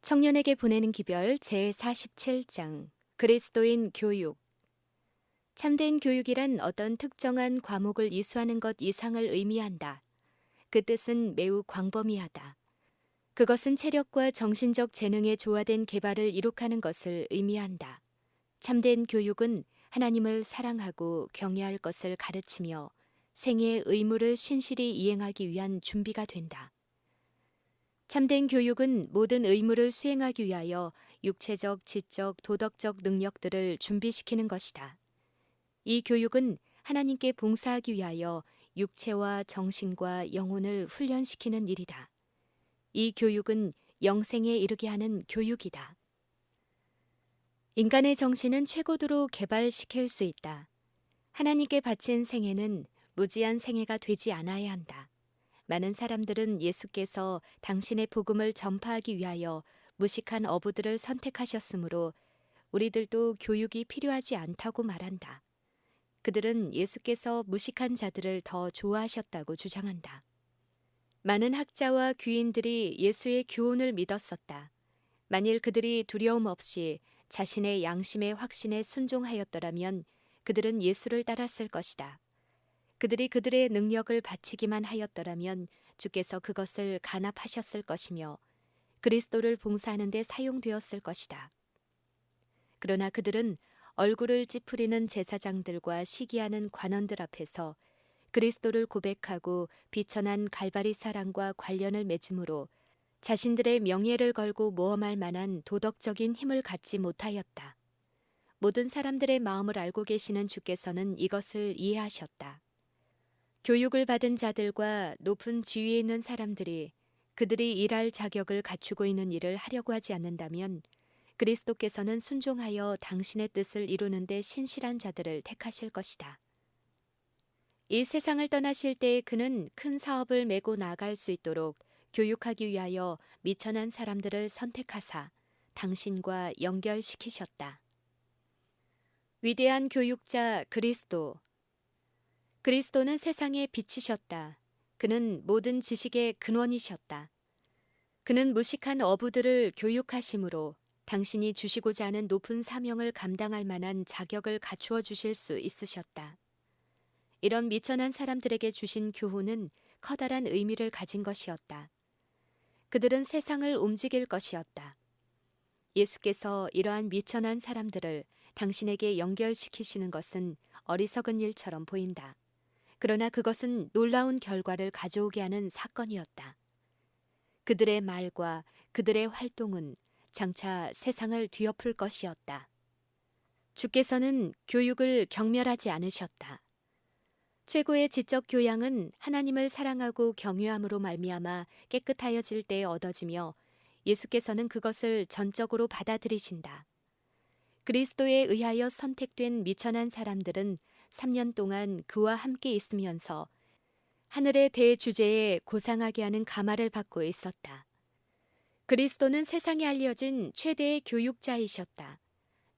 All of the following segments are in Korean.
청년에게 보내는 기별 제47장 그리스도인 교육. 참된 교육이란 어떤 특정한 과목을 이수하는 것 이상을 의미한다. 그 뜻은 매우 광범위하다. 그것은 체력과 정신적 재능의 조화된 개발을 이룩하는 것을 의미한다. 참된 교육은 하나님을 사랑하고 경외할 것을 가르치며 생애의 의무를 신실히 이행하기 위한 준비가 된다. 참된 교육은 모든 의무를 수행하기 위하여 육체적, 지적, 도덕적 능력들을 준비시키는 것이다. 이 교육은 하나님께 봉사하기 위하여 육체와 정신과 영혼을 훈련시키는 일이다. 이 교육은 영생에 이르게 하는 교육이다. 인간의 정신은 최고도로 개발시킬 수 있다. 하나님께 바친 생애는 무지한 생애가 되지 않아야 한다. 많은 사람들은 예수께서 당신의 복음을 전파하기 위하여 무식한 어부들을 선택하셨으므로 우리들도 교육이 필요하지 않다고 말한다. 그들은 예수께서 무식한 자들을 더 좋아하셨다고 주장한다. 많은 학자와 귀인들이 예수의 교훈을 믿었었다. 만일 그들이 두려움 없이 자신의 양심의 확신에 순종하였더라면 그들은 예수를 따랐을 것이다. 그들이 그들의 능력을 바치기만 하였더라면 주께서 그것을 간합하셨을 것이며 그리스도를 봉사하는 데 사용되었을 것이다. 그러나 그들은 얼굴을 찌푸리는 제사장들과 시기하는 관원들 앞에서 그리스도를 고백하고 비천한 갈바리 사랑과 관련을 맺음으로 자신들의 명예를 걸고 모험할 만한 도덕적인 힘을 갖지 못하였다. 모든 사람들의 마음을 알고 계시는 주께서는 이것을 이해하셨다. 교육을 받은 자들과 높은 지위에 있는 사람들이 그들이 일할 자격을 갖추고 있는 일을 하려고 하지 않는다면 그리스도께서는 순종하여 당신의 뜻을 이루는 데 신실한 자들을 택하실 것이다. 이 세상을 떠나실 때 그는 큰 사업을 메고 나아갈 수 있도록 교육하기 위하여 미천한 사람들을 선택하사 당신과 연결시키셨다. 위대한 교육자 그리스도. 그리스도는 세상의 빛이셨다. 그는 모든 지식의 근원이셨다. 그는 무식한 어부들을 교육하심으로 당신이 주시고자 하는 높은 사명을 감당할 만한 자격을 갖추어 주실 수 있으셨다. 이런 미천한 사람들에게 주신 교훈은 커다란 의미를 가진 것이었다. 그들은 세상을 움직일 것이었다. 예수께서 이러한 미천한 사람들을 당신에게 연결시키시는 것은 어리석은 일처럼 보인다. 그러나 그것은 놀라운 결과를 가져오게 하는 사건이었다. 그들의 말과 그들의 활동은 장차 세상을 뒤엎을 것이었다. 주께서는 교육을 경멸하지 않으셨다. 최고의 지적 교양은 하나님을 사랑하고 경외함으로 말미암아 깨끗하여질 때에 얻어지며 예수께서는 그것을 전적으로 받아들이신다. 그리스도에 의하여 선택된 미천한 사람들은 3년 동안 그와 함께 있으면서 하늘의 대주제에 고상하게 하는 감화를 받고 있었다. 그리스도는 세상에 알려진 최대의 교육자이셨다.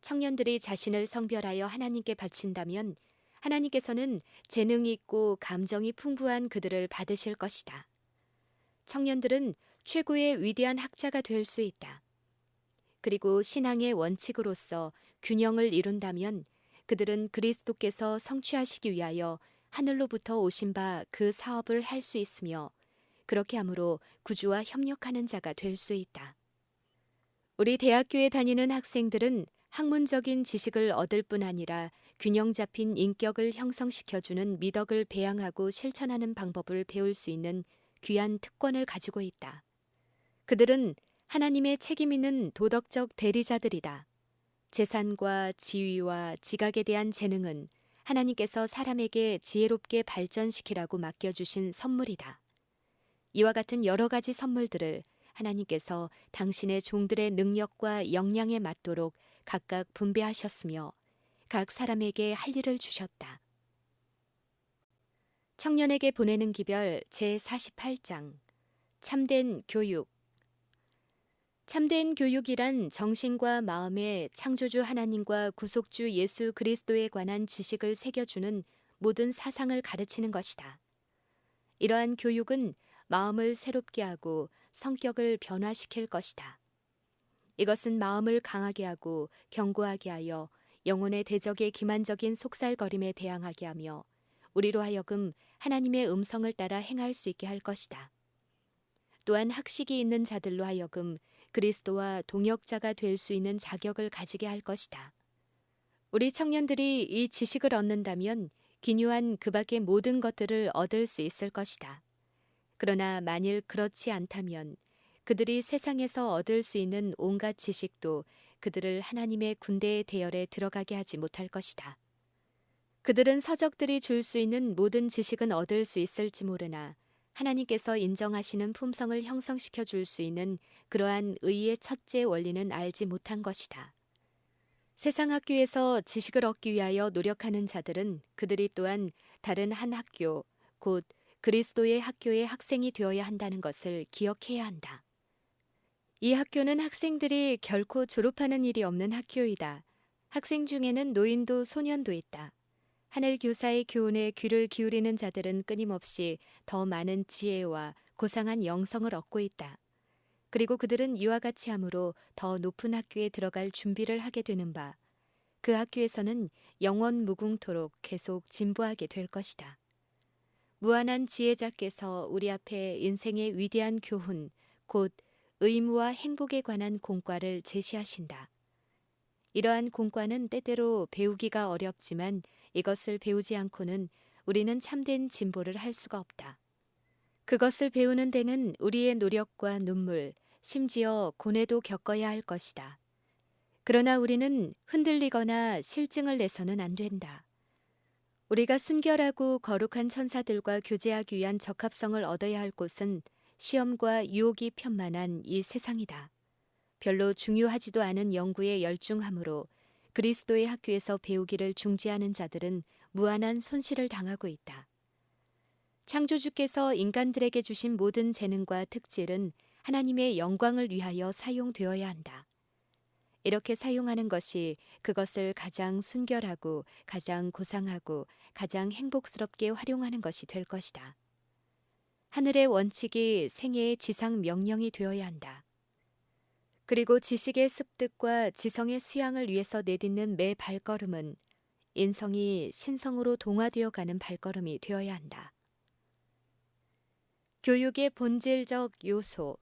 청년들이 자신을 성별하여 하나님께 바친다면 하나님께서는 재능이 있고 감정이 풍부한 그들을 받으실 것이다. 청년들은 최고의 위대한 학자가 될 수 있다. 그리고 신앙의 원칙으로서 균형을 이룬다면 그들은 그리스도께서 성취하시기 위하여 하늘로부터 오신 바 그 사업을 할 수 있으며 그렇게 함으로 구주와 협력하는 자가 될 수 있다. 우리 대학교에 다니는 학생들은 학문적인 지식을 얻을 뿐 아니라 균형 잡힌 인격을 형성시켜주는 미덕을 배양하고 실천하는 방법을 배울 수 있는 귀한 특권을 가지고 있다. 그들은 하나님의 책임 있는 도덕적 대리자들이다. 재산과 지위와 지각에 대한 재능은 하나님께서 사람에게 지혜롭게 발전시키라고 맡겨주신 선물이다. 이와 같은 여러 가지 선물들을 하나님께서 당신의 종들의 능력과 역량에 맞도록 각각 분배하셨으며 각 사람에게 할 일을 주셨다. 청년에게 보내는 기별 제48장 참된 교육. 참된 교육이란 정신과 마음에 창조주 하나님과 구속주 예수 그리스도에 관한 지식을 새겨주는 모든 사상을 가르치는 것이다. 이러한 교육은 마음을 새롭게 하고 성격을 변화시킬 것이다. 이것은 마음을 강하게 하고 견고하게 하여 영혼의 대적의 기만적인 속살거림에 대항하게 하며 우리로 하여금 하나님의 음성을 따라 행할 수 있게 할 것이다. 또한 학식이 있는 자들로 하여금 그리스도와 동역자가 될 수 있는 자격을 가지게 할 것이다. 우리 청년들이 이 지식을 얻는다면 기묘한 그 밖의 모든 것들을 얻을 수 있을 것이다. 그러나 만일 그렇지 않다면 그들이 세상에서 얻을 수 있는 온갖 지식도 그들을 하나님의 군대의 대열에 들어가게 하지 못할 것이다. 그들은 서적들이 줄 수 있는 모든 지식은 얻을 수 있을지 모르나 하나님께서 인정하시는 품성을 형성시켜 줄 수 있는 그러한 의의 첫째 원리는 알지 못한 것이다. 세상 학교에서 지식을 얻기 위하여 노력하는 자들은 그들이 또한 다른 한 학교, 곧 그리스도의 학교의 학생이 되어야 한다는 것을 기억해야 한다. 이 학교는 학생들이 결코 졸업하는 일이 없는 학교이다. 학생 중에는 노인도 소년도 있다. 하늘 교사의 교훈에 귀를 기울이는 자들은 끊임없이 더 많은 지혜와 고상한 영성을 얻고 있다. 그리고 그들은 이와 같이 함으로 더 높은 학교에 들어갈 준비를 하게 되는 바, 그 학교에서는 영원 무궁토록 계속 진보하게 될 것이다. 무한한 지혜자께서 우리 앞에 인생의 위대한 교훈, 곧 의무와 행복에 관한 공과를 제시하신다. 이러한 공과는 때때로 배우기가 어렵지만 이것을 배우지 않고는 우리는 참된 진보를 할 수가 없다. 그것을 배우는 데는 우리의 노력과 눈물, 심지어 고뇌도 겪어야 할 것이다. 그러나 우리는 흔들리거나 실증을 내서는 안 된다. 우리가 순결하고 거룩한 천사들과 교제하기 위한 적합성을 얻어야 할 곳은 시험과 유혹이 편만한 이 세상이다. 별로 중요하지도 않은 연구에 열중하므로 그리스도의 학교에서 배우기를 중지하는 자들은 무한한 손실을 당하고 있다. 창조주께서 인간들에게 주신 모든 재능과 특질은 하나님의 영광을 위하여 사용되어야 한다. 이렇게 사용하는 것이 그것을 가장 순결하고 가장 고상하고 가장 행복스럽게 활용하는 것이 될 것이다. 하늘의 원칙이 생애의 지상 명령이 되어야 한다. 그리고 지식의 습득과 지성의 수양을 위해서 내딛는 매 발걸음은 인성이 신성으로 동화되어 가는 발걸음이 되어야 한다. 교육의 본질적 요소.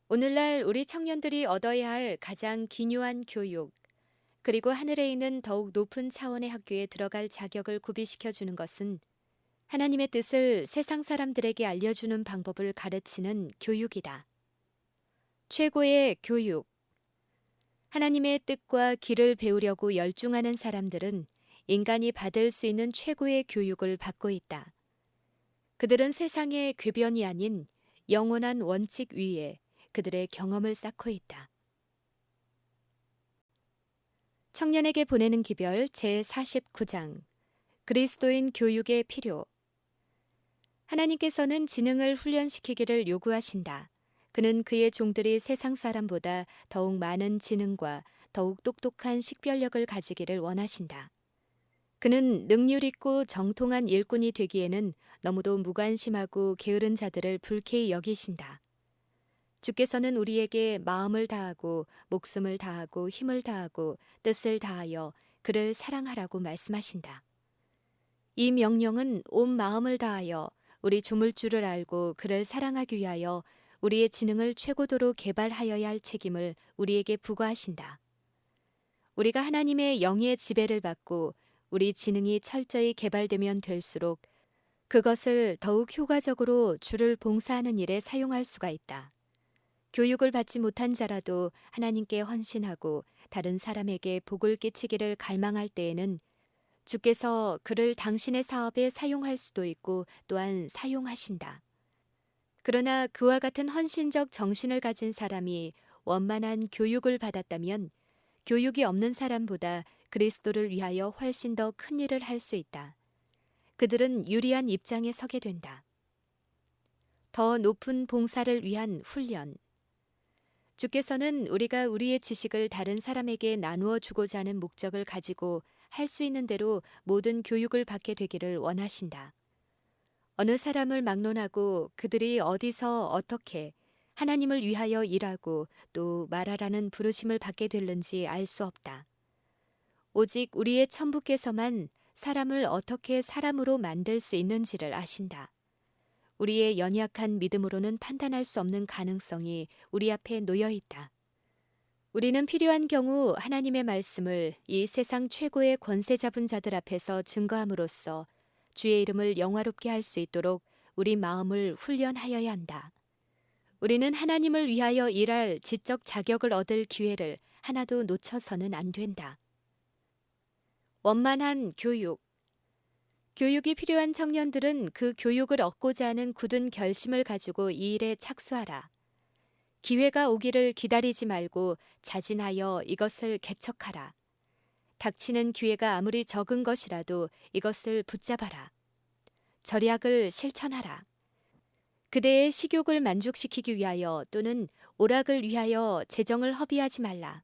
오늘날 우리 청년들이 얻어야 할 가장 기묘한 교육, 그리고 하늘에 있는 더욱 높은 차원의 학교에 들어갈 자격을 구비시켜 주는 것은 하나님의 뜻을 세상 사람들에게 알려주는 방법을 가르치는 교육이다. 최고의 교육. 하나님의 뜻과 길을 배우려고 열중하는 사람들은 인간이 받을 수 있는 최고의 교육을 받고 있다. 그들은 세상의 궤변이 아닌 영원한 원칙 위에 그들의 경험을 쌓고 있다. 청년에게 보내는 기별 제49장 그리스도인 교육의 필요. 하나님께서는 지능을 훈련시키기를 요구하신다. 그는 그의 종들이 세상 사람보다 더욱 많은 지능과 더욱 똑똑한 식별력을 가지기를 원하신다. 그는 능률 있고 정통한 일꾼이 되기에는 너무도 무관심하고 게으른 자들을 불쾌히 여기신다. 주께서는 우리에게 마음을 다하고 목숨을 다하고 힘을 다하고 뜻을 다하여 그를 사랑하라고 말씀하신다. 이 명령은 온 마음을 다하여 우리 조물주를 알고 그를 사랑하기 위하여 우리의 지능을 최고도로 개발하여야 할 책임을 우리에게 부과하신다. 우리가 하나님의 영의 지배를 받고 우리 지능이 철저히 개발되면 될수록 그것을 더욱 효과적으로 주를 봉사하는 일에 사용할 수가 있다. 교육을 받지 못한 자라도 하나님께 헌신하고 다른 사람에게 복을 끼치기를 갈망할 때에는 주께서 그를 당신의 사업에 사용할 수도 있고 또한 사용하신다. 그러나 그와 같은 헌신적 정신을 가진 사람이 원만한 교육을 받았다면 교육이 없는 사람보다 그리스도를 위하여 훨씬 더 큰 일을 할 수 있다. 그들은 유리한 입장에 서게 된다. 더 높은 봉사를 위한 훈련. 주께서는 우리가 우리의 지식을 다른 사람에게 나누어 주고자 하는 목적을 가지고 할 수 있는 대로 모든 교육을 받게 되기를 원하신다. 어느 사람을 막론하고 그들이 어디서 어떻게 하나님을 위하여 일하고 또 말하라는 부르심을 받게 될는지 알 수 없다. 오직 우리의 천부께서만 사람을 어떻게 사람으로 만들 수 있는지를 아신다. 우리의 연약한 믿음으로는 판단할 수 없는 가능성이 우리 앞에 놓여 있다. 우리는 필요한 경우 하나님의 말씀을 이 세상 최고의 권세 잡은 자들 앞에서 증거함으로써 주의 이름을 영화롭게 할 수 있도록 우리 마음을 훈련하여야 한다. 우리는 하나님을 위하여 일할 지적 자격을 얻을 기회를 하나도 놓쳐서는 안 된다. 원만한 교육. 교육이 필요한 청년들은 그 교육을 얻고자 하는 굳은 결심을 가지고 이 일에 착수하라. 기회가 오기를 기다리지 말고 자진하여 이것을 개척하라. 닥치는 기회가 아무리 적은 것이라도 이것을 붙잡아라. 절약을 실천하라. 그대의 식욕을 만족시키기 위하여 또는 오락을 위하여 재정을 허비하지 말라.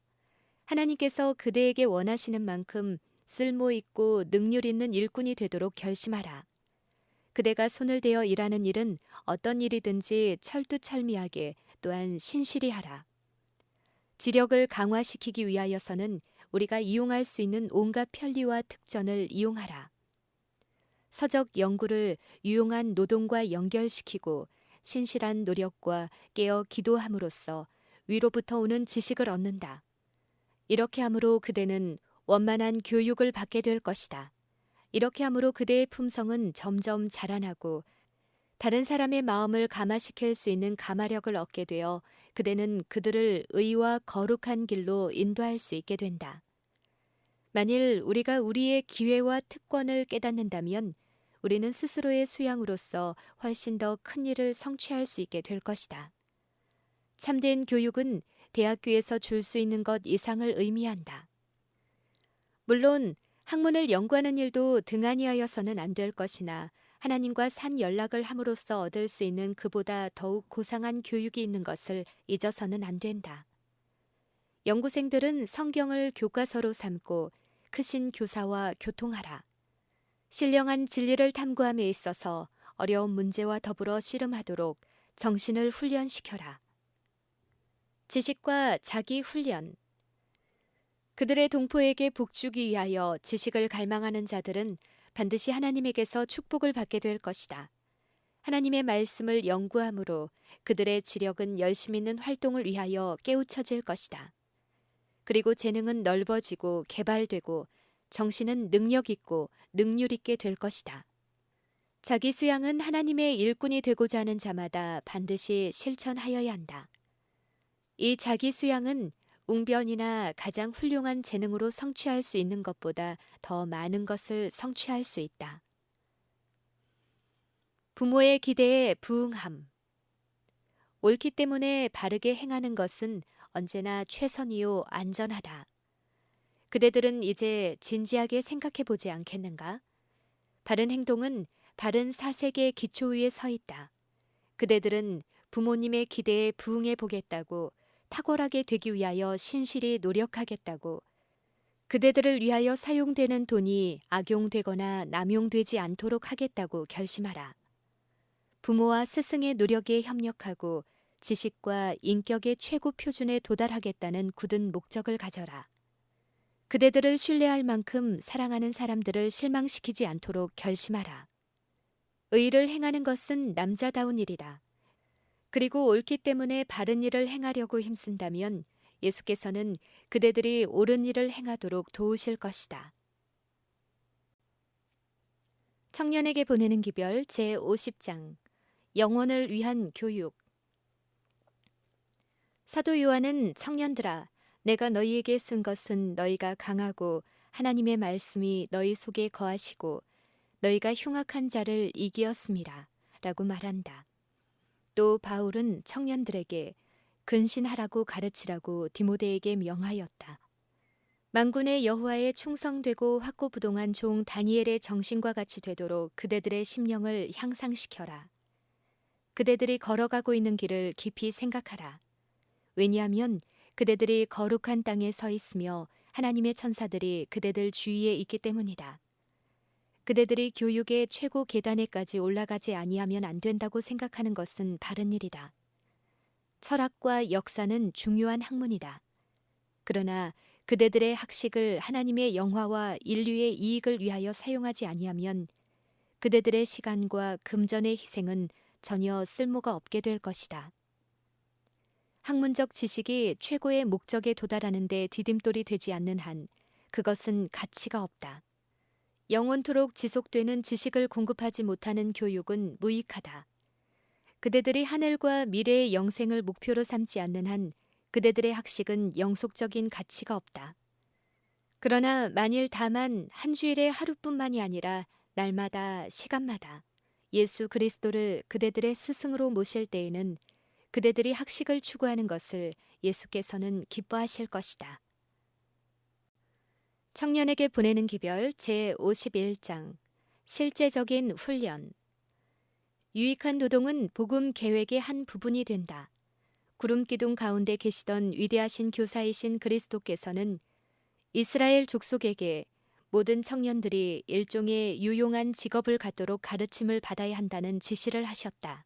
하나님께서 그대에게 원하시는 만큼 쓸모 있고 능률 있는 일꾼이 되도록 결심하라. 그대가 손을 대어 일하는 일은 어떤 일이든지 철두철미하게 또한 신실히 하라. 지력을 강화시키기 위하여서는 우리가 이용할 수 있는 온갖 편리와 특전을 이용하라. 서적 연구를 유용한 노동과 연결시키고 신실한 노력과 깨어 기도함으로써 위로부터 오는 지식을 얻는다. 이렇게 함으로 그대는 원만한 교육을 받게 될 것이다. 이렇게 함으로 그대의 품성은 점점 자라나고 다른 사람의 마음을 감화시킬 수 있는 감화력을 얻게 되어 그대는 그들을 의와 거룩한 길로 인도할 수 있게 된다. 만일 우리가 우리의 기회와 특권을 깨닫는다면 우리는 스스로의 수양으로서 훨씬 더 큰 일을 성취할 수 있게 될 것이다. 참된 교육은 대학교에서 줄 수 있는 것 이상을 의미한다. 물론 학문을 연구하는 일도 등한히 하여서는 안 될 것이나 하나님과 산 연락을 함으로써 얻을 수 있는 그보다 더욱 고상한 교육이 있는 것을 잊어서는 안 된다. 연구생들은 성경을 교과서로 삼고 크신 교사와 교통하라. 신령한 진리를 탐구함에 있어서 어려운 문제와 더불어 씨름하도록 정신을 훈련시켜라. 지식과 자기 훈련. 그들의 동포에게 복주기 위하여 지식을 갈망하는 자들은 반드시 하나님에게서 축복을 받게 될 것이다. 하나님의 말씀을 연구함으로 그들의 지력은 열심 있는 활동을 위하여 깨우쳐질 것이다. 그리고 재능은 넓어지고 개발되고 정신은 능력 있고 능률 있게 될 것이다. 자기 수양은 하나님의 일꾼이 되고자 하는 자마다 반드시 실천하여야 한다. 이 자기 수양은 웅변이나 가장 훌륭한 재능으로 성취할 수 있는 것보다 더 많은 것을 성취할 수 있다. 부모의 기대에 부응함. 옳기 때문에 바르게 행하는 것은 언제나 최선이요 안전하다. 그대들은 이제 진지하게 생각해 보지 않겠는가? 바른 행동은 바른 사색의 기초 위에 서 있다. 그대들은 부모님의 기대에 부응해 보겠다고, 탁월하게 되기 위하여 신실히 노력하겠다고, 그대들을 위하여 사용되는 돈이 악용되거나 남용되지 않도록 하겠다고 결심하라. 부모와 스승의 노력에 협력하고 지식과 인격의 최고 표준에 도달하겠다는 굳은 목적을 가져라. 그대들을 신뢰할 만큼 사랑하는 사람들을 실망시키지 않도록 결심하라. 의를 행하는 것은 남자다운 일이다. 그리고 옳기 때문에 바른 일을 행하려고 힘쓴다면 예수께서는 그대들이 옳은 일을 행하도록 도우실 것이다. 청년에게 보내는 기별 제50장 영혼을 위한 교육. 사도 요한은 청년들아, 내가 너희에게 쓴 것은 너희가 강하고 하나님의 말씀이 너희 속에 거하시고 너희가 흉악한 자를 이기었음이라 라고 말한다. 또 바울은 청년들에게 근신하라고 가르치라고 디모데에게 명하였다. 만군의 여호와에 충성되고 확고부동한 종 다니엘의 정신과 같이 되도록 그대들의 심령을 향상시켜라. 그대들이 걸어가고 있는 길을 깊이 생각하라. 왜냐하면 그대들이 거룩한 땅에 서 있으며 하나님의 천사들이 그대들 주위에 있기 때문이다. 그대들이 교육의 최고 계단에까지 올라가지 아니하면 안 된다고 생각하는 것은 바른 일이다. 철학과 역사는 중요한 학문이다. 그러나 그대들의 학식을 하나님의 영화와 인류의 이익을 위하여 사용하지 아니하면 그대들의 시간과 금전의 희생은 전혀 쓸모가 없게 될 것이다. 학문적 지식이 최고의 목적에 도달하는 데 디딤돌이 되지 않는 한 그것은 가치가 없다. 영원토록 지속되는 지식을 공급하지 못하는 교육은 무익하다. 그대들이 하늘과 미래의 영생을 목표로 삼지 않는 한 그대들의 학식은 영속적인 가치가 없다. 그러나 만일 다만 한 주일에 하루뿐만이 아니라 날마다 시간마다 예수 그리스도를 그대들의 스승으로 모실 때에는 그대들이 학식을 추구하는 것을 예수께서는 기뻐하실 것이다. 청년에게 보내는 기별 제51장 실제적인 훈련. 유익한 노동은 복음 계획의 한 부분이 된다. 구름기둥 가운데 계시던 위대하신 교사이신 그리스도께서는 이스라엘 족속에게 모든 청년들이 일종의 유용한 직업을 갖도록 가르침을 받아야 한다는 지시를 하셨다.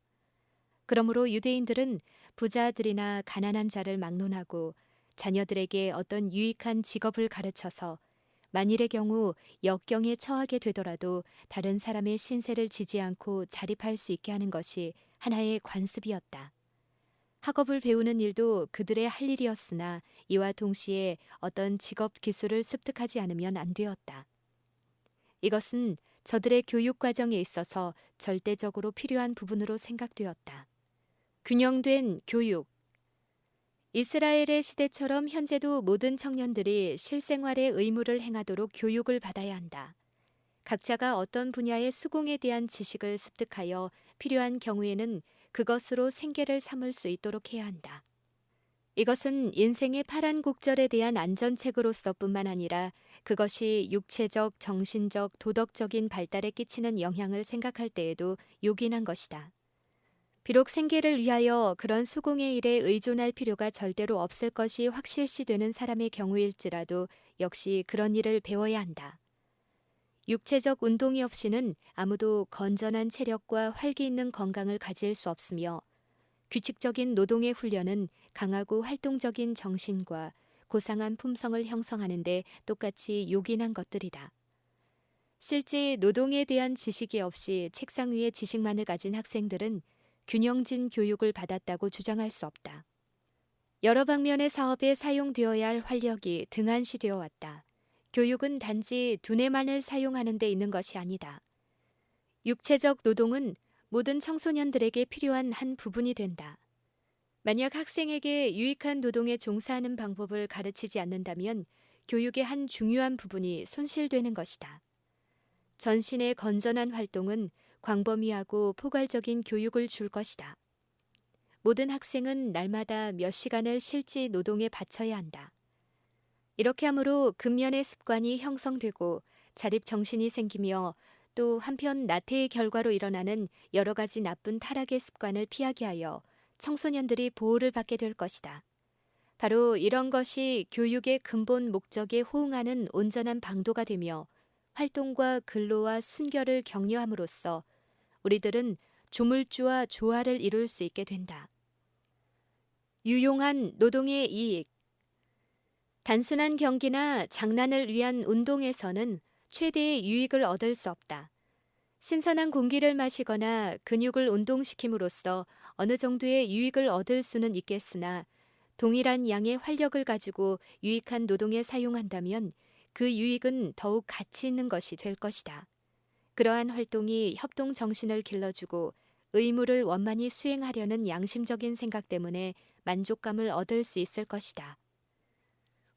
그러므로 유대인들은 부자들이나 가난한 자를 막론하고 자녀들에게 어떤 유익한 직업을 가르쳐서 만일의 경우 역경에 처하게 되더라도 다른 사람의 신세를 지지 않고 자립할 수 있게 하는 것이 하나의 관습이었다. 학업을 배우는 일도 그들의 할 일이었으나 이와 동시에 어떤 직업 기술을 습득하지 않으면 안 되었다. 이것은 저들의 교육 과정에 있어서 절대적으로 필요한 부분으로 생각되었다. 균형된 교육. 이스라엘의 시대처럼 현재도 모든 청년들이 실생활의 의무를 행하도록 교육을 받아야 한다. 각자가 어떤 분야의 수공에 대한 지식을 습득하여 필요한 경우에는 그것으로 생계를 삼을 수 있도록 해야 한다. 이것은 인생의 파란곡절에 대한 안전책으로서뿐만 아니라 그것이 육체적, 정신적, 도덕적인 발달에 끼치는 영향을 생각할 때에도 요긴한 것이다. 비록 생계를 위하여 그런 수공의 일에 의존할 필요가 절대로 없을 것이 확실시되는 사람의 경우일지라도 역시 그런 일을 배워야 한다. 육체적 운동이 없이는 아무도 건전한 체력과 활기 있는 건강을 가질 수 없으며 규칙적인 노동의 훈련은 강하고 활동적인 정신과 고상한 품성을 형성하는 데 똑같이 요긴한 것들이다. 실제 노동에 대한 지식이 없이 책상 위에 지식만을 가진 학생들은 균형진 교육을 받았다고 주장할 수 없다. 여러 방면의 사업에 사용되어야 할 활력이 등한시되어 왔다. 교육은 단지 두뇌만을 사용하는 데 있는 것이 아니다. 육체적 노동은 모든 청소년들에게 필요한 한 부분이 된다. 만약 학생에게 유익한 노동에 종사하는 방법을 가르치지 않는다면 교육의 한 중요한 부분이 손실되는 것이다. 전신의 건전한 활동은 광범위하고 포괄적인 교육을 줄 것이다. 모든 학생은 날마다 몇 시간을 실제 노동에 바쳐야 한다. 이렇게 함으로 근면의 습관이 형성되고 자립 정신이 생기며 또 한편 나태의 결과로 일어나는 여러 가지 나쁜 타락의 습관을 피하게 하여 청소년들이 보호를 받게 될 것이다. 바로 이런 것이 교육의 근본 목적에 호응하는 온전한 방도가 되며 활동과 근로와 순결을 격려함으로써 우리들은 조물주와 조화를 이룰 수 있게 된다. 유용한 노동의 이익. 단순한 경기나 장난을 위한 운동에서는 최대의 유익을 얻을 수 없다. 신선한 공기를 마시거나 근육을 운동시킴으로써 어느 정도의 유익을 얻을 수는 있겠으나 동일한 양의 활력을 가지고 유익한 노동에 사용한다면 그 유익은 더욱 가치 있는 것이 될 것이다. 그러한 활동이 협동 정신을 길러주고 의무를 원만히 수행하려는 양심적인 생각 때문에 만족감을 얻을 수 있을 것이다.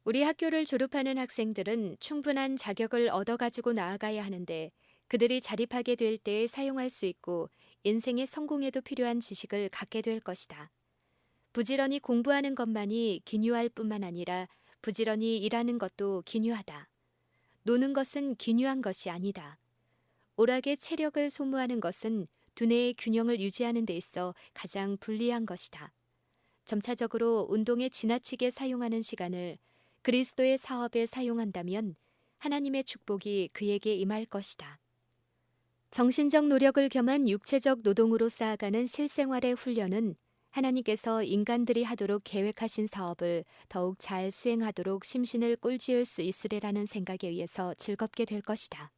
우리 학교를 졸업하는 학생들은 충분한 자격을 얻어가지고 나아가야 하는데 그들이 자립하게 될 때에 사용할 수 있고 인생의 성공에도 필요한 지식을 갖게 될 것이다. 부지런히 공부하는 것만이 기뉴할 뿐만 아니라 부지런히 일하는 것도 기뉴하다. 노는 것은 기뉴한 것이 아니다. 오락의 체력을 소모하는 것은 두뇌의 균형을 유지하는 데 있어 가장 불리한 것이다. 점차적으로 운동에 지나치게 사용하는 시간을 그리스도의 사업에 사용한다면 하나님의 축복이 그에게 임할 것이다. 정신적 노력을 겸한 육체적 노동으로 쌓아가는 실생활의 훈련은 하나님께서 인간들이 하도록 계획하신 사업을 더욱 잘 수행하도록 심신을 꼴지을 수 있으리라는 생각에 의해서 즐겁게 될 것이다.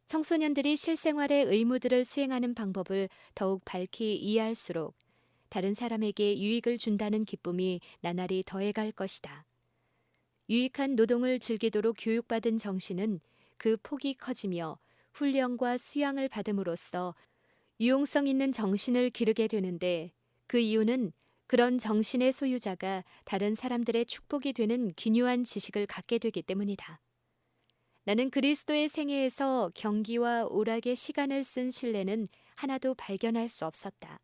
청소년들이 실생활의 의무들을 수행하는 방법을 더욱 밝히 이해할수록 다른 사람에게 유익을 준다는 기쁨이 나날이 더해갈 것이다. 유익한 노동을 즐기도록 교육받은 정신은 그 폭이 커지며 훈련과 수양을 받음으로써 유용성 있는 정신을 기르게 되는데, 그 이유는 그런 정신의 소유자가 다른 사람들의 축복이 되는 기묘한 지식을 갖게 되기 때문이다. 나는 그리스도의 생애에서 경기와 오락의 시간을 쓴 신뢰는 하나도 발견할 수 없었다.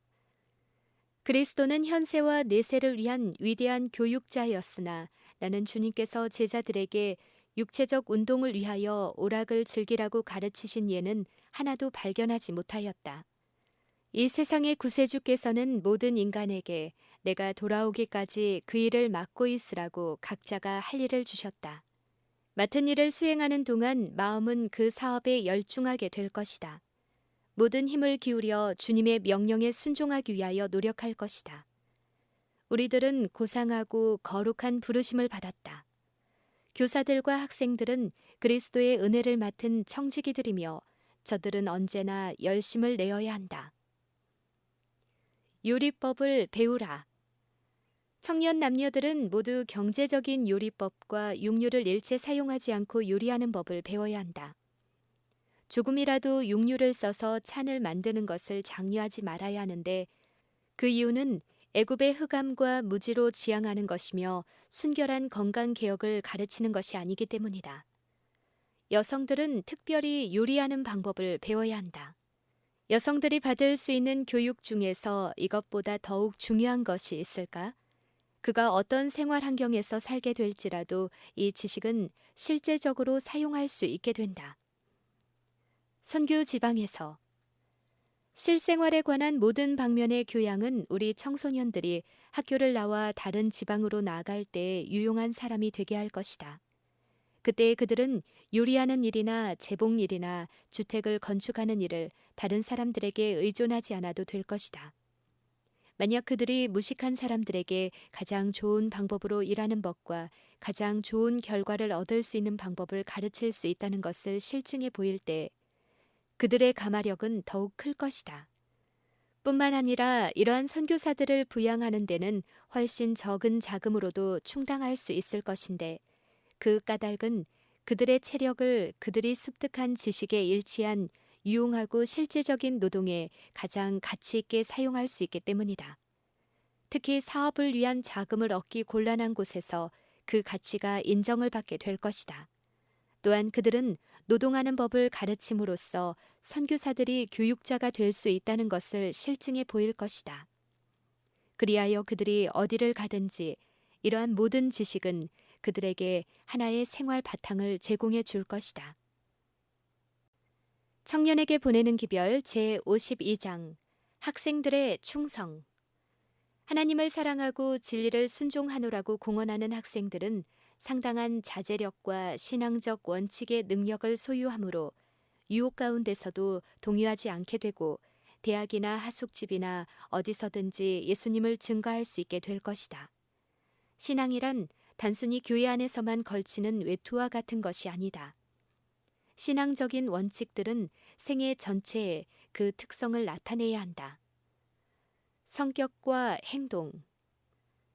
그리스도는 현세와 내세를 위한 위대한 교육자였으나 나는 주님께서 제자들에게 육체적 운동을 위하여 오락을 즐기라고 가르치신 예는 하나도 발견하지 못하였다. 이 세상의 구세주께서는 모든 인간에게 내가 돌아오기까지 그 일을 맡고 있으라고 각자가 할 일을 주셨다. 맡은 일을 수행하는 동안 마음은 그 사업에 열중하게 될 것이다. 모든 힘을 기울여 주님의 명령에 순종하기 위하여 노력할 것이다. 우리들은 고상하고 거룩한 부르심을 받았다. 교사들과 학생들은 그리스도의 은혜를 맡은 청지기들이며 저들은 언제나 열심을 내어야 한다. 요리법을 배우라. 청년 남녀들은 모두 경제적인 요리법과 육류를 일체 사용하지 않고 요리하는 법을 배워야 한다. 조금이라도 육류를 써서 찬을 만드는 것을 장려하지 말아야 하는데, 그 이유는 애굽의 흑암과 무지로 지향하는 것이며 순결한 건강 개혁을 가르치는 것이 아니기 때문이다. 여성들은 특별히 요리하는 방법을 배워야 한다. 여성들이 받을 수 있는 교육 중에서 이것보다 더욱 중요한 것이 있을까? 그가 어떤 생활 환경에서 살게 될지라도 이 지식은 실제적으로 사용할 수 있게 된다. 선교 지방에서 실생활에 관한 모든 방면의 교양은 우리 청소년들이 학교를 나와 다른 지방으로 나아갈 때 유용한 사람이 되게 할 것이다. 그때 그들은 요리하는 일이나 재봉 일이나 주택을 건축하는 일을 다른 사람들에게 의존하지 않아도 될 것이다. 만약 그들이 무식한 사람들에게 가장 좋은 방법으로 일하는 법과 가장 좋은 결과를 얻을 수 있는 방법을 가르칠 수 있다는 것을 실증해 보일 때 그들의 가마력은 더욱 클 것이다. 뿐만 아니라 이러한 선교사들을 부양하는 데는 훨씬 적은 자금으로도 충당할 수 있을 것인데, 그 까닭은 그들의 체력을 그들이 습득한 지식에 일치한 유용하고 실제적인 노동에 가장 가치 있게 사용할 수 있기 때문이다. 특히 사업을 위한 자금을 얻기 곤란한 곳에서 그 가치가 인정을 받게 될 것이다. 또한 그들은 노동하는 법을 가르침으로써 선교사들이 교육자가 될 수 있다는 것을 실증해 보일 것이다. 그리하여 그들이 어디를 가든지 이러한 모든 지식은 그들에게 하나의 생활 바탕을 제공해 줄 것이다. 청년에게 보내는 기별 제52장 학생들의 충성. 하나님을 사랑하고 진리를 순종하노라고 공언하는 학생들은 상당한 자제력과 신앙적 원칙의 능력을 소유하므로 유혹 가운데서도 동요하지 않게 되고 대학이나 하숙집이나 어디서든지 예수님을 증거할 수 있게 될 것이다. 신앙이란 단순히 교회 안에서만 걸치는 외투와 같은 것이 아니다. 신앙적인 원칙들은 생애 전체에 그 특성을 나타내야 한다. 성격과 행동.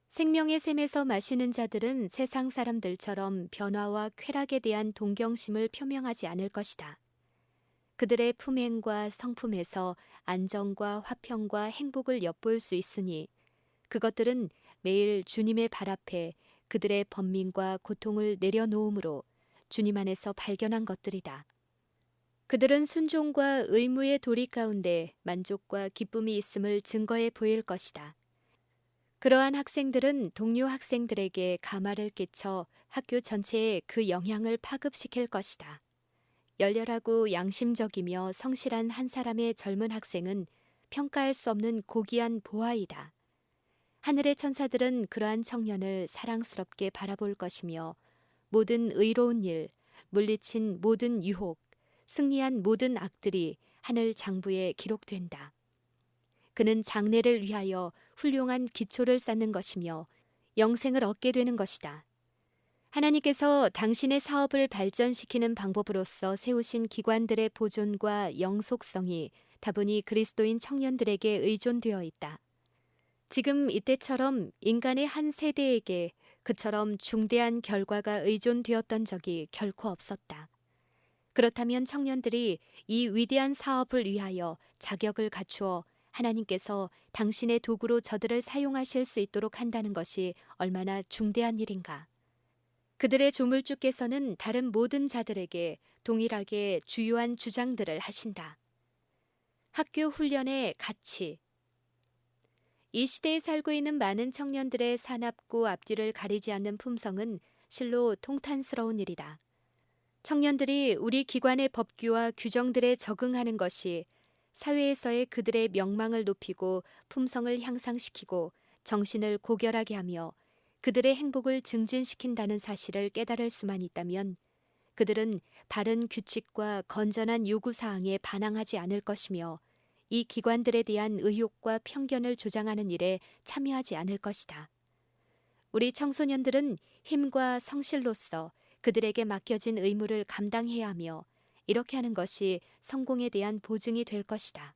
생명의 샘에서 마시는 자들은 세상 사람들처럼 변화와 쾌락에 대한 동경심을 표명하지 않을 것이다. 그들의 품행과 성품에서 안정과 화평과 행복을 엿볼 수 있으니 그것들은 매일 주님의 발 앞에 그들의 번민과 고통을 내려놓음으로 주님 안에서 발견한 것들이다. 그들은 순종과 의무의 도리 가운데 만족과 기쁨이 있음을 증거해 보일 것이다. 그러한 학생들은 동료 학생들에게 가마를 끼쳐 학교 전체에 그 영향을 파급시킬 것이다. 열렬하고 양심적이며 성실한 한 사람의 젊은 학생은 평가할 수 없는 고귀한 보화이다. 하늘의 천사들은 그러한 청년을 사랑스럽게 바라볼 것이며 모든 의로운 일, 물리친 모든 유혹, 승리한 모든 악들이 하늘 장부에 기록된다. 그는 장래를 위하여 훌륭한 기초를 쌓는 것이며 영생을 얻게 되는 것이다. 하나님께서 당신의 사업을 발전시키는 방법으로서 세우신 기관들의 보존과 영속성이 다분히 그리스도인 청년들에게 의존되어 있다. 지금 이때처럼 인간의 한 세대에게 그처럼 중대한 결과가 의존되었던 적이 결코 없었다. 그렇다면 청년들이 이 위대한 사업을 위하여 자격을 갖추어 하나님께서 당신의 도구로 저들을 사용하실 수 있도록 한다는 것이 얼마나 중대한 일인가. 그들의 조물주께서는 다른 모든 자들에게 동일하게 주요한 주장들을 하신다. 학교 훈련의 가치. 이 시대에 살고 있는 많은 청년들의 사납고 앞뒤를 가리지 않는 품성은 실로 통탄스러운 일이다. 청년들이 우리 기관의 법규와 규정들에 적응하는 것이 사회에서의 그들의 명망을 높이고 품성을 향상시키고 정신을 고결하게 하며 그들의 행복을 증진시킨다는 사실을 깨달을 수만 있다면 그들은 바른 규칙과 건전한 요구사항에 반항하지 않을 것이며 이 기관들에 대한 의혹과 편견을 조장하는 일에 참여하지 않을 것이다. 우리 청소년들은 힘과 성실로서 그들에게 맡겨진 의무를 감당해야 하며 이렇게 하는 것이 성공에 대한 보증이 될 것이다.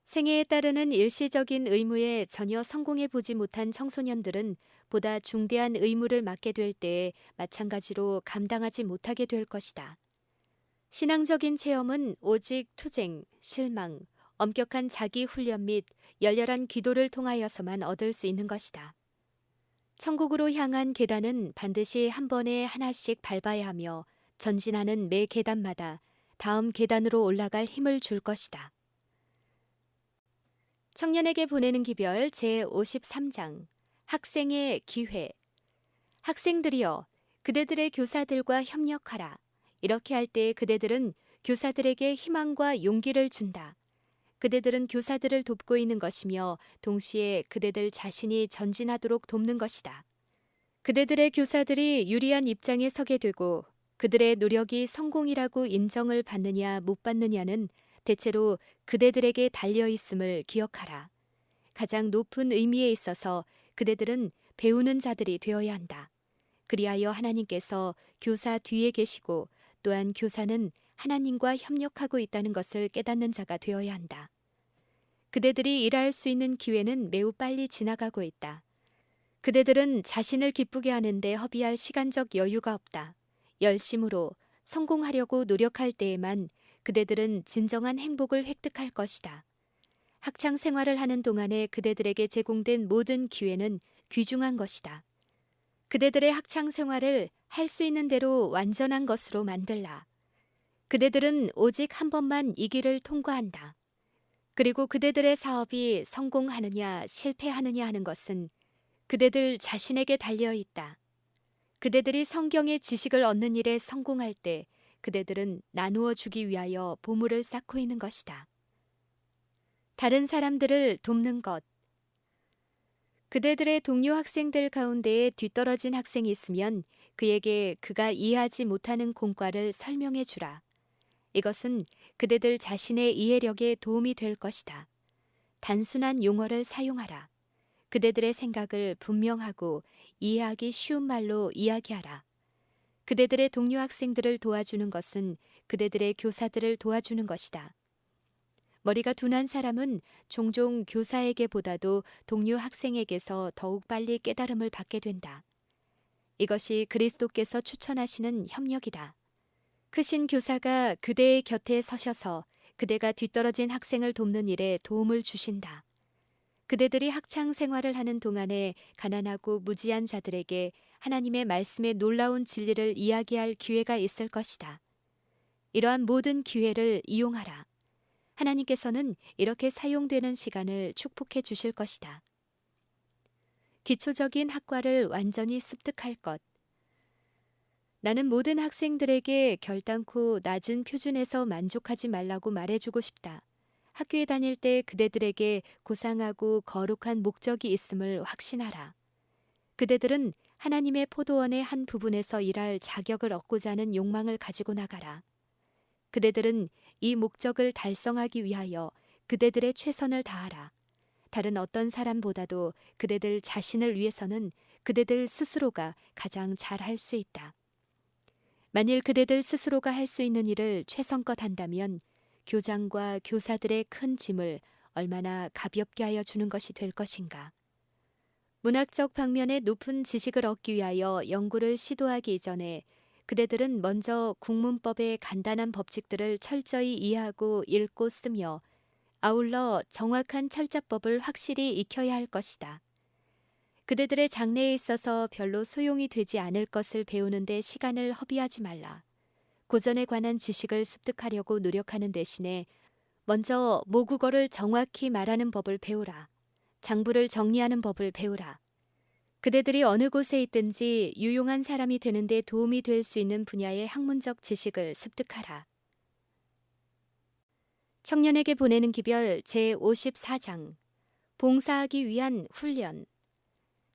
생애에 따르는 일시적인 의무에 전혀 성공해 보지 못한 청소년들은 보다 중대한 의무를 맡게 될 때에 마찬가지로 감당하지 못하게 될 것이다. 신앙적인 체험은 오직 투쟁, 실망, 엄격한 자기 훈련 및 열렬한 기도를 통하여서만 얻을 수 있는 것이다. 천국으로 향한 계단은 반드시 한 번에 하나씩 밟아야 하며 전진하는 매 계단마다 다음 계단으로 올라갈 힘을 줄 것이다. 청년에게 보내는 기별 제53장 학생의 기회. 학생들이여, 그대들의 교사들과 협력하라. 이렇게 할 때 그대들은 교사들에게 희망과 용기를 준다. 그대들은 교사들을 돕고 있는 것이며 동시에 그대들 자신이 전진하도록 돕는 것이다. 그대들의 교사들이 유리한 입장에 서게 되고 그들의 노력이 성공이라고 인정을 받느냐 못 받느냐는 대체로 그대들에게 달려 있음을 기억하라. 가장 높은 의미에 있어서 그대들은 배우는 자들이 되어야 한다. 그리하여 하나님께서 교사 뒤에 계시고 또한 교사는 하나님과 협력하고 있다는 것을 깨닫는 자가 되어야 한다. 그대들이 일할 수 있는 기회는 매우 빨리 지나가고 있다. 그대들은 자신을 기쁘게 하는데 허비할 시간적 여유가 없다. 열심으로 성공하려고 노력할 때에만 그대들은 진정한 행복을 획득할 것이다. 학창 생활을 하는 동안에 그대들에게 제공된 모든 기회는 귀중한 것이다. 그대들의 학창 생활을 할 수 있는 대로 완전한 것으로 만들라. 그대들은 오직 한 번만 이 길을 통과한다. 그리고 그대들의 사업이 성공하느냐 실패하느냐 하는 것은 그대들 자신에게 달려 있다. 그대들이 성경의 지식을 얻는 일에 성공할 때 그대들은 나누어 주기 위하여 보물을 쌓고 있는 것이다. 다른 사람들을 돕는 것. 그대들의 동료 학생들 가운데에 뒤떨어진 학생이 있으면 그에게 그가 이해하지 못하는 공과를 설명해 주라. 이것은 그대들 자신의 이해력에 도움이 될 것이다. 단순한 용어를 사용하라. 그대들의 생각을 분명하고 이해하기 쉬운 말로 이야기하라. 그대들의 동료 학생들을 도와주는 것은 그대들의 교사들을 도와주는 것이다. 머리가 둔한 사람은 종종 교사에게보다도 동료 학생에게서 더욱 빨리 깨달음을 받게 된다. 이것이 그리스도께서 추천하시는 협력이다. 크신 교사가 그대의 곁에 서셔서 그대가 뒤떨어진 학생을 돕는 일에 도움을 주신다. 그대들이 학창 생활을 하는 동안에 가난하고 무지한 자들에게 하나님의 말씀의 놀라운 진리를 이야기할 기회가 있을 것이다. 이러한 모든 기회를 이용하라. 하나님께서는 이렇게 사용되는 시간을 축복해 주실 것이다. 기초적인 학과를 완전히 습득할 것. 나는 모든 학생들에게 결단코 낮은 표준에서 만족하지 말라고 말해주고 싶다. 학교에 다닐 때 그대들에게 고상하고 거룩한 목적이 있음을 확신하라. 그대들은 하나님의 포도원의 한 부분에서 일할 자격을 얻고자 하는 욕망을 가지고 나가라. 그대들은 이 목적을 달성하기 위하여 그대들의 최선을 다하라. 다른 어떤 사람보다도 그대들 자신을 위해서는 그대들 스스로가 가장 잘 할 수 있다. 만일 그대들 스스로가 할 수 있는 일을 최선껏 한다면 교장과 교사들의 큰 짐을 얼마나 가볍게 하여 주는 것이 될 것인가. 문학적 방면의 높은 지식을 얻기 위하여 연구를 시도하기 이전에 그대들은 먼저 국문법의 간단한 법칙들을 철저히 이해하고 읽고 쓰며 아울러 정확한 철자법을 확실히 익혀야 할 것이다. 그대들의 장래에 있어서 별로 소용이 되지 않을 것을 배우는 데 시간을 허비하지 말라. 고전에 관한 지식을 습득하려고 노력하는 대신에 먼저 모국어를 정확히 말하는 법을 배우라. 장부를 정리하는 법을 배우라. 그대들이 어느 곳에 있든지 유용한 사람이 되는 데 도움이 될 수 있는 분야의 학문적 지식을 습득하라. 청년에게 보내는 기별 제54장 봉사하기 위한 훈련.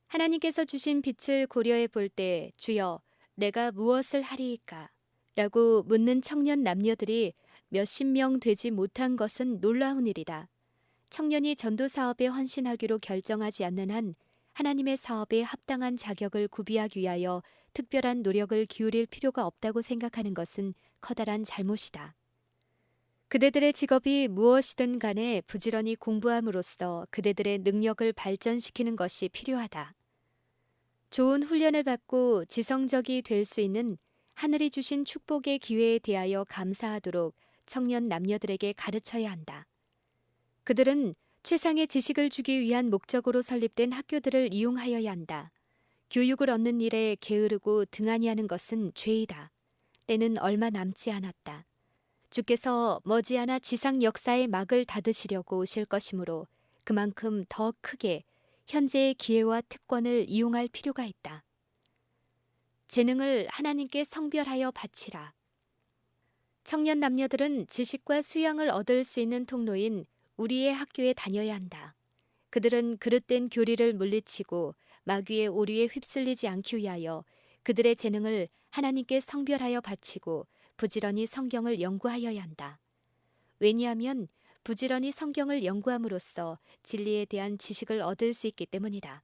하나님께서 주신 빛을 고려해 볼 때 주여 내가 무엇을 하리이까? 라고 묻는 청년 남녀들이 몇십 명 되지 못한 것은 놀라운 일이다. 청년이 전도 사업에 헌신하기로 결정하지 않는 한 하나님의 사업에 합당한 자격을 구비하기 위하여 특별한 노력을 기울일 필요가 없다고 생각하는 것은 커다란 잘못이다. 그대들의 직업이 무엇이든 간에 부지런히 공부함으로써 그대들의 능력을 발전시키는 것이 필요하다. 좋은 훈련을 받고 지성적이 될 수 있는 하늘이 주신 축복의 기회에 대하여 감사하도록 청년 남녀들에게 가르쳐야 한다. 그들은 최상의 지식을 주기 위한 목적으로 설립된 학교들을 이용하여야 한다. 교육을 얻는 일에 게으르고 등한히 하는 것은 죄이다. 때는 얼마 남지 않았다. 주께서 머지않아 지상 역사의 막을 닫으시려고 오실 것이므로 그만큼 더 크게 현재의 기회와 특권을 이용할 필요가 있다. 재능을 하나님께 성별하여 바치라. 청년 남녀들은 지식과 수양을 얻을 수 있는 통로인 우리의 학교에 다녀야 한다. 그들은 그릇된 교리를 물리치고 마귀의 오류에 휩쓸리지 않기 위하여 그들의 재능을 하나님께 성별하여 바치고 부지런히 성경을 연구하여야 한다. 왜냐하면 부지런히 성경을 연구함으로써 진리에 대한 지식을 얻을 수 있기 때문이다.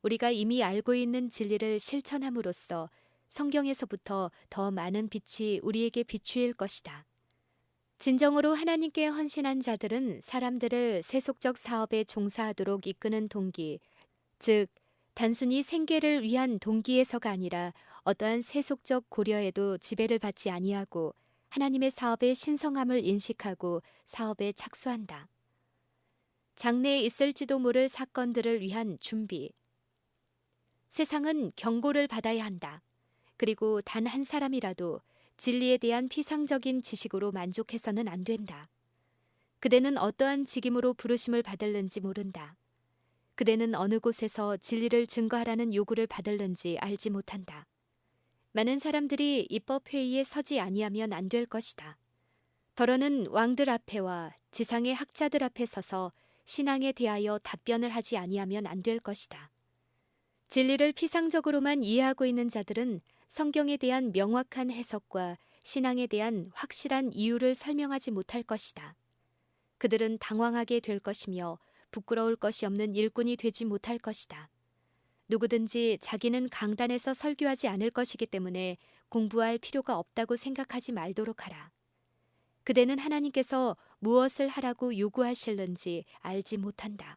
우리가 이미 알고 있는 진리를 실천함으로써 성경에서부터 더 많은 빛이 우리에게 비추일 것이다. 진정으로 하나님께 헌신한 자들은 사람들을 세속적 사업에 종사하도록 이끄는 동기, 즉 단순히 생계를 위한 동기에서가 아니라 어떠한 세속적 고려에도 지배를 받지 아니하고 하나님의 사업의 신성함을 인식하고 사업에 착수한다. 장래에 있을지도 모를 사건들을 위한 준비. 세상은 경고를 받아야 한다. 그리고 단 한 사람이라도 진리에 대한 피상적인 지식으로 만족해서는 안 된다. 그대는 어떠한 직임으로 부르심을 받을는지 모른다. 그대는 어느 곳에서 진리를 증거하라는 요구를 받을는지 알지 못한다. 많은 사람들이 입법회의에 서지 아니하면 안 될 것이다. 더러는 왕들 앞에와 지상의 학자들 앞에 서서 신앙에 대하여 답변을 하지 아니하면 안 될 것이다. 진리를 피상적으로만 이해하고 있는 자들은 성경에 대한 명확한 해석과 신앙에 대한 확실한 이유를 설명하지 못할 것이다. 그들은 당황하게 될 것이며 부끄러울 것이 없는 일꾼이 되지 못할 것이다. 누구든지 자기는 강단에서 설교하지 않을 것이기 때문에 공부할 필요가 없다고 생각하지 말도록 하라. 그대는 하나님께서 무엇을 하라고 요구하실는지 알지 못한다.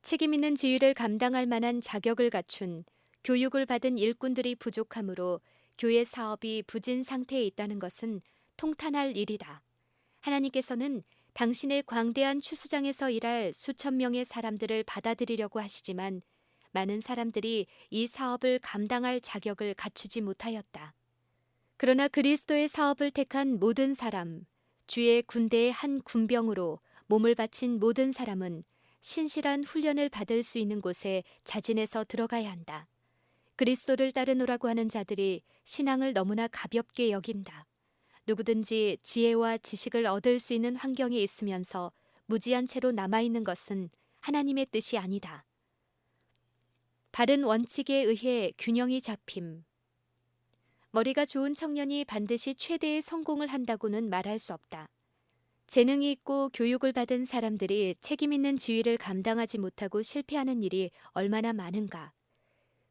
책임 있는 지위를 감당할 만한 자격을 갖춘 교육을 받은 일꾼들이 부족하므로 교회 사업이 부진 상태에 있다는 것은 통탄할 일이다. 하나님께서는 당신의 광대한 추수장에서 일할 수천 명의 사람들을 받아들이려고 하시지만 많은 사람들이 이 사업을 감당할 자격을 갖추지 못하였다. 그러나 그리스도의 사업을 택한 모든 사람, 주의 군대의 한 군병으로 몸을 바친 모든 사람은 신실한 훈련을 받을 수 있는 곳에 자진해서 들어가야 한다. 그리스도를 따르노라고 하는 자들이 신앙을 너무나 가볍게 여긴다. 누구든지 지혜와 지식을 얻을 수 있는 환경에 있으면서 무지한 채로 남아있는 것은 하나님의 뜻이 아니다. 바른 원칙에 의해 균형이 잡힘. 머리가 좋은 청년이 반드시 최대의 성공을 한다고는 말할 수 없다. 재능이 있고 교육을 받은 사람들이 책임 있는 지위를 감당하지 못하고 실패하는 일이 얼마나 많은가.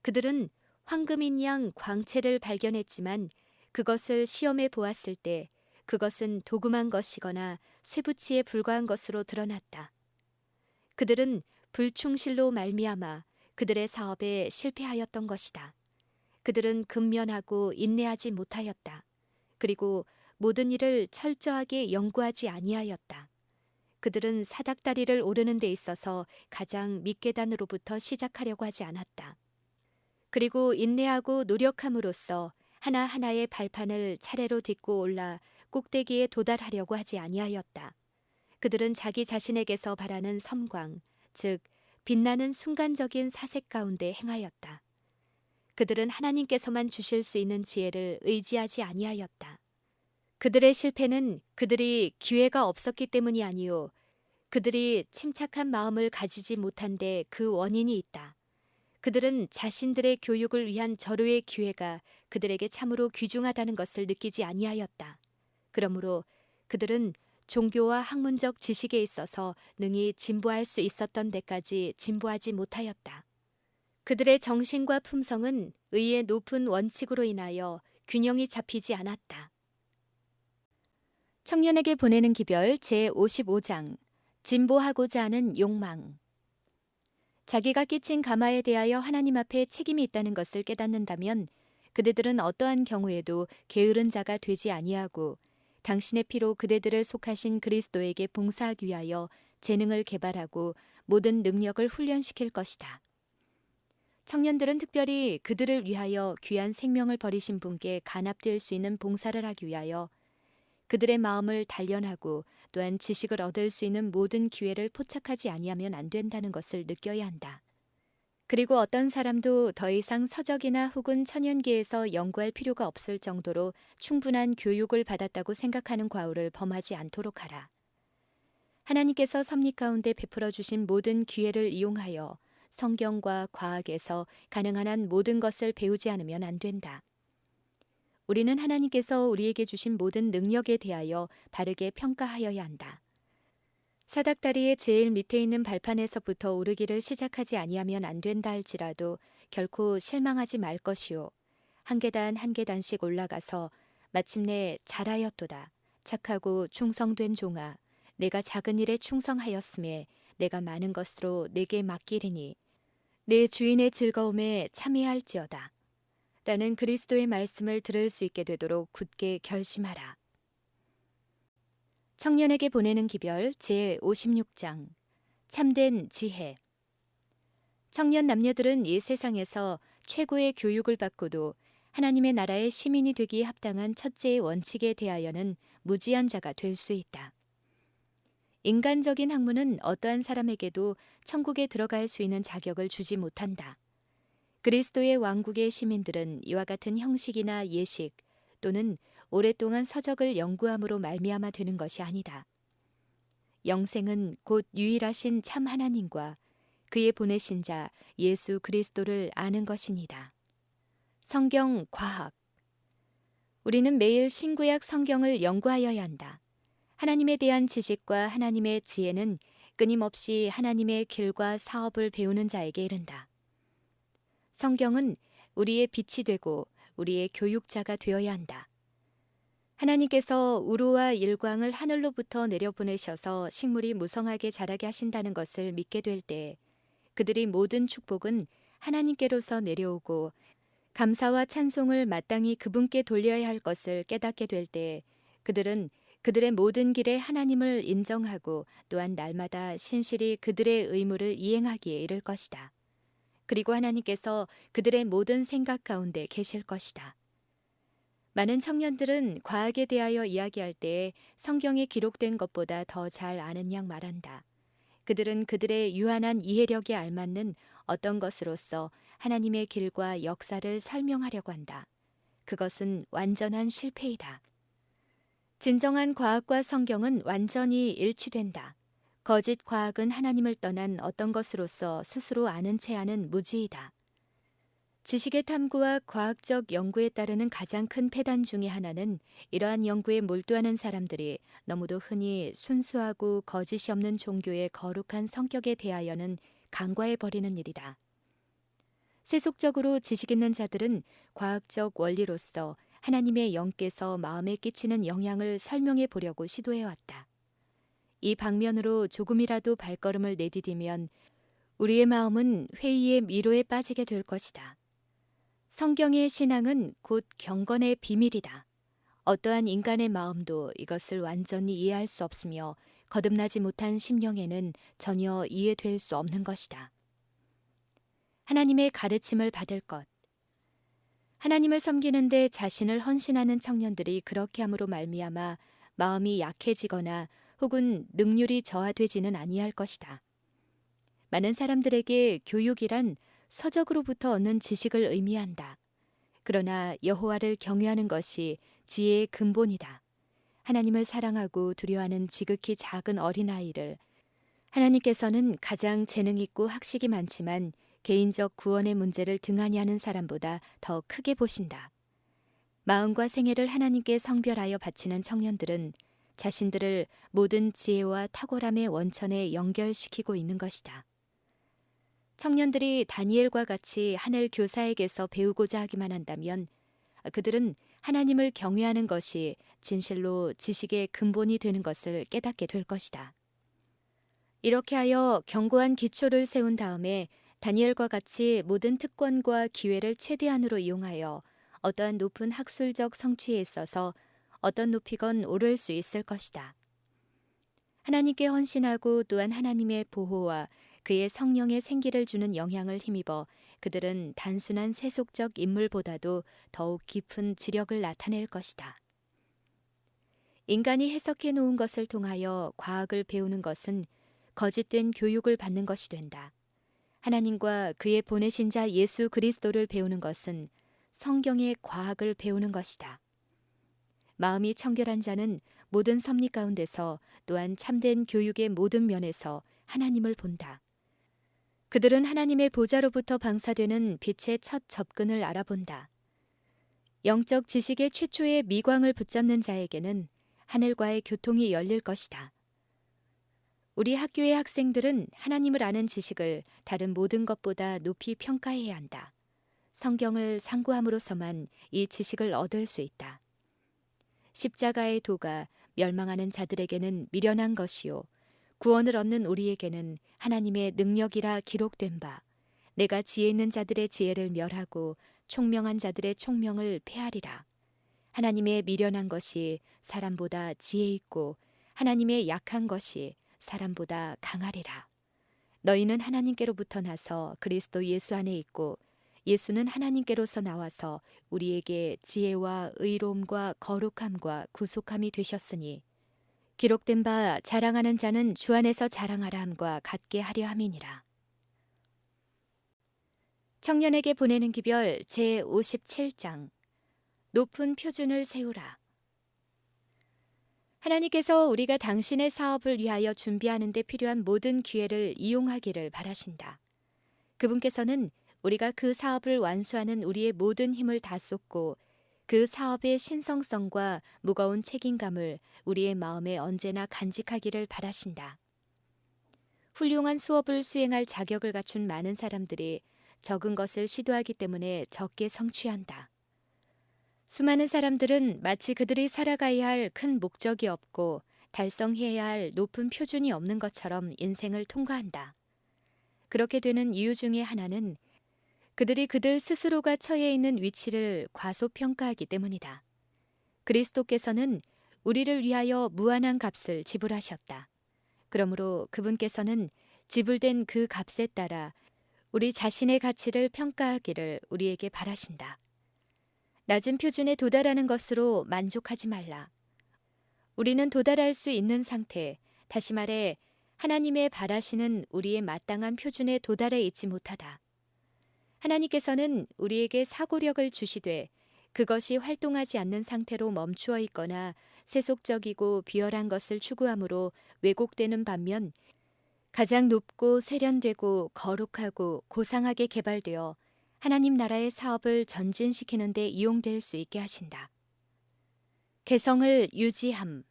그들은 황금인 양 광채를 발견했지만 그것을 시험해 보았을 때 그것은 도금한 것이거나 쇠붙이에 불과한 것으로 드러났다. 그들은 불충실로 말미암아 그들의 사업에 실패하였던 것이다. 그들은 근면하고 인내하지 못하였다. 그리고 모든 일을 철저하게 연구하지 아니하였다. 그들은 사닥다리를 오르는 데 있어서 가장 밑계단으로부터 시작하려고 하지 않았다. 그리고 인내하고 노력함으로써 하나하나의 발판을 차례로 딛고 올라 꼭대기에 도달하려고 하지 아니하였다. 그들은 자기 자신에게서 바라는 섬광, 즉 빛나는 순간적인 사색 가운데 행하였다. 그들은 하나님께서만 주실 수 있는 지혜를 의지하지 아니하였다. 그들의 실패는 그들이 기회가 없었기 때문이 아니요 그들이 침착한 마음을 가지지 못한 데 그 원인이 있다. 그들은 자신들의 교육을 위한 절호의 기회가 그들에게 참으로 귀중하다는 것을 느끼지 아니하였다. 그러므로 그들은 종교와 학문적 지식에 있어서 능히 진보할 수 있었던 데까지 진보하지 못하였다. 그들의 정신과 품성은 의의 높은 원칙으로 인하여 균형이 잡히지 않았다. 청년에게 보내는 기별 제55장 진보하고자 하는 욕망. 자기가 끼친 가마에 대하여 하나님 앞에 책임이 있다는 것을 깨닫는다면 그대들은 어떠한 경우에도 게으른 자가 되지 아니하고 당신의 피로 그대들을 속하신 그리스도에게 봉사하기 위하여 재능을 개발하고 모든 능력을 훈련시킬 것이다. 청년들은 특별히 그들을 위하여 귀한 생명을 버리신 분께 간합될 수 있는 봉사를 하기 위하여 그들의 마음을 단련하고 또한 지식을 얻을 수 있는 모든 기회를 포착하지 아니하면 안 된다는 것을 느껴야 한다. 그리고 어떤 사람도 더 이상 서적이나 혹은 천연기에서 연구할 필요가 없을 정도로 충분한 교육을 받았다고 생각하는 과오를 범하지 않도록 하라. 하나님께서 섭리 가운데 베풀어 주신 모든 기회를 이용하여 성경과 과학에서 가능한 한 모든 것을 배우지 않으면 안 된다. 우리는 하나님께서 우리에게 주신 모든 능력에 대하여 바르게 평가하여야 한다. 사닥다리의 제일 밑에 있는 발판에서부터 오르기를 시작하지 아니하면 안 된다 할지라도 결코 실망하지 말 것이요. 한 계단 한 계단씩 올라가서 마침내 잘하였도다. 착하고 충성된 종아, 내가 작은 일에 충성하였음에 내가 많은 것으로 내게 맡기리니 내 주인의 즐거움에 참여할지어다. 라는 그리스도의 말씀을 들을 수 있게 되도록 굳게 결심하라. 청년에게 보내는 기별 제56장 참된 지혜. 청년 남녀들은 이 세상에서 최고의 교육을 받고도 하나님의 나라의 시민이 되기에 합당한 첫째의 원칙에 대하여는 무지한 자가 될 수 있다. 인간적인 학문은 어떠한 사람에게도 천국에 들어갈 수 있는 자격을 주지 못한다. 그리스도의 왕국의 시민들은 이와 같은 형식이나 예식 또는 오랫동안 서적을 연구함으로 말미암아 되는 것이 아니다. 영생은 곧 유일하신 참 하나님과 그의 보내신 자 예수 그리스도를 아는 것이니다. 성경 과학. 우리는 매일 신구약 성경을 연구하여야 한다. 하나님에 대한 지식과 하나님의 지혜는 끊임없이 하나님의 길과 사업을 배우는 자에게 이른다. 성경은 우리의 빛이 되고 우리의 교육자가 되어야 한다. 하나님께서 우루와 일광을 하늘로부터 내려보내셔서 식물이 무성하게 자라게 하신다는 것을 믿게 될 때 그들이 모든 축복은 하나님께로서 내려오고 감사와 찬송을 마땅히 그분께 돌려야 할 것을 깨닫게 될 때 그들은 그들의 모든 길에 하나님을 인정하고 또한 날마다 신실히 그들의 의무를 이행하기에 이를 것이다. 그리고 하나님께서 그들의 모든 생각 가운데 계실 것이다. 많은 청년들은 과학에 대하여 이야기할 때 성경에 기록된 것보다 더 잘 아는 양 말한다. 그들은 그들의 유한한 이해력에 알맞는 어떤 것으로서 하나님의 길과 역사를 설명하려고 한다. 그것은 완전한 실패이다. 진정한 과학과 성경은 완전히 일치된다. 거짓 과학은 하나님을 떠난 어떤 것으로서 스스로 아는 채 하는 무지이다. 지식의 탐구와 과학적 연구에 따르는 가장 큰 폐단 중의 하나는 이러한 연구에 몰두하는 사람들이 너무도 흔히 순수하고 거짓이 없는 종교의 거룩한 성격에 대하여는 간과해 버리는 일이다. 세속적으로 지식 있는 자들은 과학적 원리로서 하나님의 영께서 마음에 끼치는 영향을 설명해 보려고 시도해 왔다. 이 방면으로 조금이라도 발걸음을 내디디면 우리의 마음은 회의의 미로에 빠지게 될 것이다. 성경의 신앙은 곧 경건의 비밀이다. 어떠한 인간의 마음도 이것을 완전히 이해할 수 없으며 거듭나지 못한 심령에는 전혀 이해될 수 없는 것이다. 하나님의 가르침을 받을 것. 하나님을 섬기는데 자신을 헌신하는 청년들이 그렇게 함으로 말미암아 마음이 약해지거나 혹은 능률이 저하되지는 아니할 것이다. 많은 사람들에게 교육이란 서적으로부터 얻는 지식을 의미한다. 그러나 여호와를 경외하는 것이 지혜의 근본이다. 하나님을 사랑하고 두려워하는 지극히 작은 어린아이를 하나님께서는 가장 재능 있고 학식이 많지만 개인적 구원의 문제를 등한히 하는 사람보다 더 크게 보신다. 마음과 생애를 하나님께 성별하여 바치는 청년들은 자신들을 모든 지혜와 탁월함의 원천에 연결시키고 있는 것이다. 청년들이 다니엘과 같이 하늘 교사에게서 배우고자 하기만 한다면 그들은 하나님을 경외하는 것이 진실로 지식의 근본이 되는 것을 깨닫게 될 것이다. 이렇게 하여 견고한 기초를 세운 다음에 다니엘과 같이 모든 특권과 기회를 최대한으로 이용하여 어떠한 높은 학술적 성취에 있어서 어떤 높이건 오를 수 있을 것이다. 하나님께 헌신하고 또한 하나님의 보호와 그의 성령의 생기를 주는 영향을 힘입어 그들은 단순한 세속적 인물보다도 더욱 깊은 지력을 나타낼 것이다. 인간이 해석해 놓은 것을 통하여 과학을 배우는 것은 거짓된 교육을 받는 것이 된다. 하나님과 그의 보내신 자 예수 그리스도를 배우는 것은 성경의 과학을 배우는 것이다. 마음이 청결한 자는 모든 섭리 가운데서 또한 참된 교육의 모든 면에서 하나님을 본다. 그들은 하나님의 보좌로부터 방사되는 빛의 첫 접근을 알아본다. 영적 지식의 최초의 미광을 붙잡는 자에게는 하늘과의 교통이 열릴 것이다. 우리 학교의 학생들은 하나님을 아는 지식을 다른 모든 것보다 높이 평가해야 한다. 성경을 상고함으로써만 이 지식을 얻을 수 있다. 십자가의 도가 멸망하는 자들에게는 미련한 것이요 구원을 얻는 우리에게는 하나님의 능력이라 기록된 바 내가 지혜 있는 자들의 지혜를 멸하고 총명한 자들의 총명을 폐하리라. 하나님의 미련한 것이 사람보다 지혜 있고 하나님의 약한 것이 사람보다 강하리라. 너희는 하나님께로부터 나서 그리스도 예수 안에 있고 예수는 하나님께로서 나와서 우리에게 지혜와 의로움과 거룩함과 구속함이 되셨으니 기록된 바 자랑하는 자는 주 안에서 자랑하라 함과 같게 하려 함이니라. 청년에게 보내는 기별 제57장 높은 표준을 세우라. 하나님께서 우리가 당신의 사업을 위하여 준비하는 데 필요한 모든 기회를 이용하기를 바라신다. 그분께서는 우리가 그 사업을 완수하는 우리의 모든 힘을 다 쏟고 그 사업의 신성성과 무거운 책임감을 우리의 마음에 언제나 간직하기를 바라신다. 훌륭한 수업을 수행할 자격을 갖춘 많은 사람들이 적은 것을 시도하기 때문에 적게 성취한다. 수많은 사람들은 마치 그들이 살아가야 할 큰 목적이 없고 달성해야 할 높은 표준이 없는 것처럼 인생을 통과한다. 그렇게 되는 이유 중에 하나는 그들이 그들 스스로가 처해 있는 위치를 과소평가하기 때문이다. 그리스도께서는 우리를 위하여 무한한 값을 지불하셨다. 그러므로 그분께서는 지불된 그 값에 따라 우리 자신의 가치를 평가하기를 우리에게 바라신다. 낮은 표준에 도달하는 것으로 만족하지 말라. 우리는 도달할 수 있는 상태, 다시 말해 하나님의 바라시는 우리의 마땅한 표준에 도달해 있지 못하다. 하나님께서는 우리에게 사고력을 주시되 그것이 활동하지 않는 상태로 멈추어 있거나 세속적이고 비열한 것을 추구함으로 왜곡되는 반면 가장 높고 세련되고 거룩하고 고상하게 개발되어 하나님 나라의 사업을 전진시키는 데 이용될 수 있게 하신다. 개성을 유지함.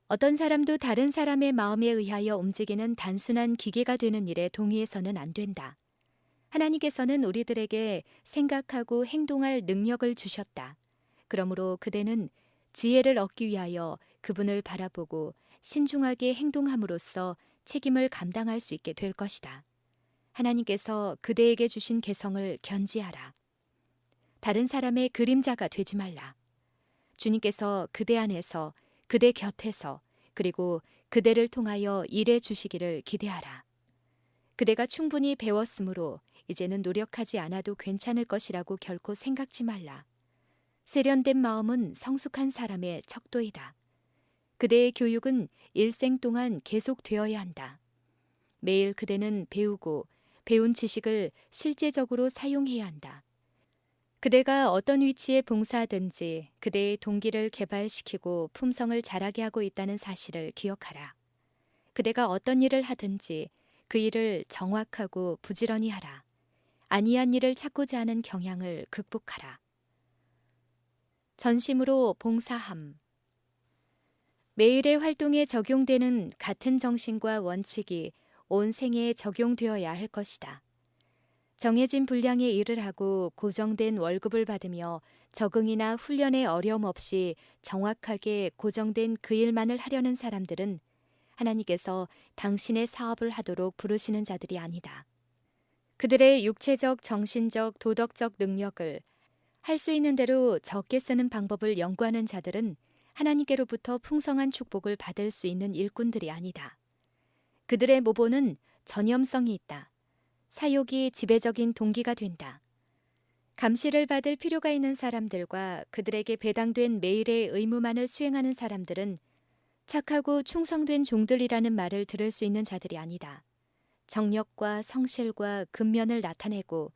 어떤 사람도 다른 사람의 마음에 의하여 움직이는 단순한 기계가 되는 일에 동의해서는 안 된다. 하나님께서는 우리들에게 생각하고 행동할 능력을 주셨다. 그러므로 그대는 지혜를 얻기 위하여 그분을 바라보고 신중하게 행동함으로써 책임을 감당할 수 있게 될 것이다. 하나님께서 그대에게 주신 개성을 견지하라. 다른 사람의 그림자가 되지 말라. 주님께서 그대 안에서, 그대 곁에서, 그리고 그대를 통하여 일해 주시기를 기대하라. 그대가 충분히 배웠으므로 이제는 노력하지 않아도 괜찮을 것이라고 결코 생각지 말라. 세련된 마음은 성숙한 사람의 척도이다. 그대의 교육은 일생 동안 계속되어야 한다. 매일 그대는 배우고 배운 지식을 실제적으로 사용해야 한다. 그대가 어떤 위치에 봉사하든지 그대의 동기를 개발시키고 품성을 자라게 하고 있다는 사실을 기억하라. 그대가 어떤 일을 하든지 그 일을 정확하고 부지런히 하라. 아니한 일을 찾고자 하는 경향을 극복하라. 전심으로 봉사함. 매일의 활동에 적용되는 같은 정신과 원칙이 온 생애에 적용되어야 할 것이다. 정해진 분량의 일을 하고 고정된 월급을 받으며 적응이나 훈련에 어려움 없이 정확하게 고정된 그 일만을 하려는 사람들은 하나님께서 당신의 사업을 하도록 부르시는 자들이 아니다. 그들의 육체적, 정신적, 도덕적 능력을 할 수 있는 대로 적게 쓰는 방법을 연구하는 자들은 하나님께로부터 풍성한 축복을 받을 수 있는 일꾼들이 아니다. 그들의 모보는 전염성이 있다. 사욕이 지배적인 동기가 된다. 감시를 받을 필요가 있는 사람들과 그들에게 배당된 매일의 의무만을 수행하는 사람들은 착하고 충성된 종들이라는 말을 들을 수 있는 자들이 아니다. 정력과 성실과 근면을 나타내고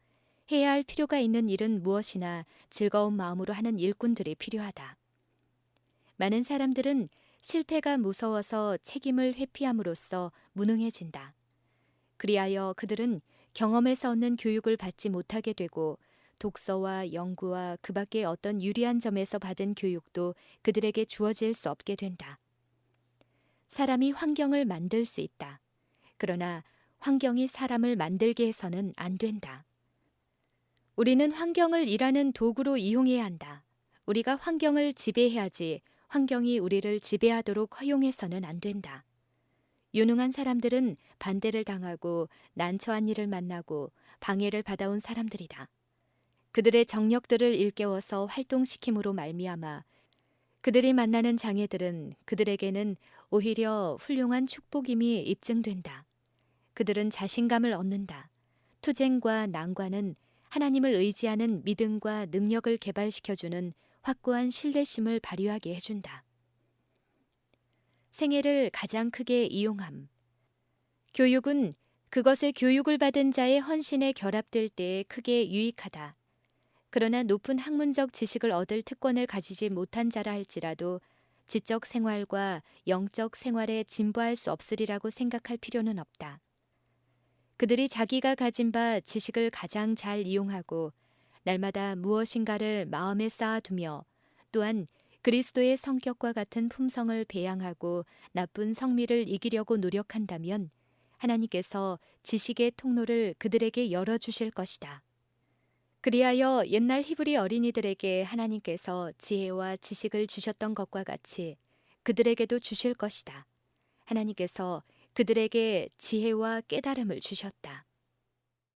해야 할 필요가 있는 일은 무엇이나 즐거운 마음으로 하는 일꾼들이 필요하다. 많은 사람들은 실패가 무서워서 책임을 회피함으로써 무능해진다. 그리하여 그들은 경험에서 얻는 교육을 받지 못하게 되고 독서와 연구와 그 밖의 어떤 유리한 점에서 받은 교육도 그들에게 주어질 수 없게 된다. 사람이 환경을 만들 수 있다. 그러나 환경이 사람을 만들게 해서는 안 된다. 우리는 환경을 일하는 도구로 이용해야 한다. 우리가 환경을 지배해야지 환경이 우리를 지배하도록 허용해서는 안 된다. 유능한 사람들은 반대를 당하고 난처한 일을 만나고 방해를 받아온 사람들이다. 그들의 정력들을 일깨워서 활동시킴으로 말미암아 그들이 만나는 장애들은 그들에게는 오히려 훌륭한 축복임이 입증된다. 그들은 자신감을 얻는다. 투쟁과 난관은 하나님을 의지하는 믿음과 능력을 개발시켜주는 확고한 신뢰심을 발휘하게 해준다. 생애를 가장 크게 이용함. 교육은 그것의 교육을 받은 자의 헌신에 결합될 때에 크게 유익하다. 그러나 높은 학문적 지식을 얻을 특권을 가지지 못한 자라 할지라도 지적 생활과 영적 생활에 진보할 수 없으리라고 생각할 필요는 없다. 그들이 자기가 가진 바 지식을 가장 잘 이용하고 날마다 무엇인가를 마음에 쌓아두며 또한 그리스도의 성격과 같은 품성을 배양하고 나쁜 성미를 이기려고 노력한다면 하나님께서 지식의 통로를 그들에게 열어주실 것이다. 그리하여 옛날 히브리 어린이들에게 하나님께서 지혜와 지식을 주셨던 것과 같이 그들에게도 주실 것이다. 하나님께서 그들에게 지혜와 깨달음을 주셨다.